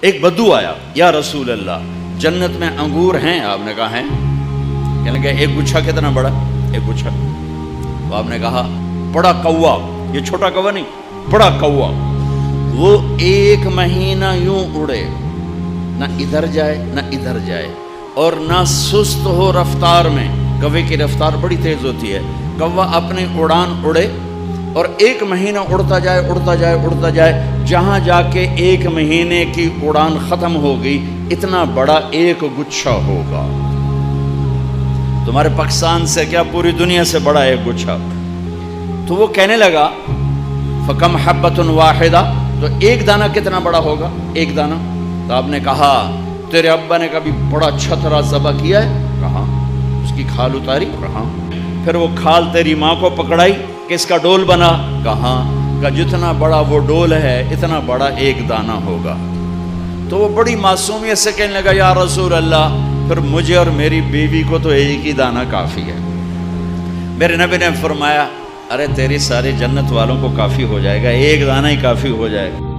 ایک بدو آیا، یا رسول اللہ جنت میں انگور ہیں؟ آپ نے کہا ہیں۔ کہنے لگا ایک گچھا کتنا بڑا؟ ایک گچھا۔ تو آپ نے کہا بڑا کوا، یہ چھوٹا کوا نہیں، بڑا کوا، وہ 1 مہینہ یوں اڑے، نہ ادھر جائے نہ ادھر جائے، اور نہ سست ہو رفتار میں۔ کوے کی رفتار بڑی تیز ہوتی ہے، کوا اپنی اڑان اڑے اور 1 مہینہ اڑتا جائے اڑتا جائے اڑتا جائے، جہاں جا کے 1 مہینے کی اڑان ختم ہوگی اتنا بڑا ایک گچھا ہوگا۔ تمہارے پاکستان سے کیا پوری دنیا سے بڑا ایک گچھا۔ تو وہ کہنے لگا فَكَمْ حَبَّةٌ وَاحِدَةٌ، تو ایک دانہ کتنا بڑا ہوگا؟ ایک دانہ۔ تو آپ نے کہا تیرے ابا نے کبھی بڑا چھترا ذبح کیا ہے؟ کہا۔ اس کی کھال اتاری؟ کہا۔ پھر وہ کھال تیری ماں کو پکڑائی، کس کا ڈول بنا؟ کہا۔ کہ جتنا بڑا وہ ڈول ہے اتنا بڑا ایک دانہ ہوگا۔ تو وہ بڑی معصومیت سے کہنے لگا یا رسول اللہ پھر مجھے اور میری بیوی کو تو ایک ہی دانہ کافی ہے۔ میرے نبی نے فرمایا ارے تیری ساری جنت والوں کو کافی ہو جائے گا، ایک دانہ ہی کافی ہو جائے گا۔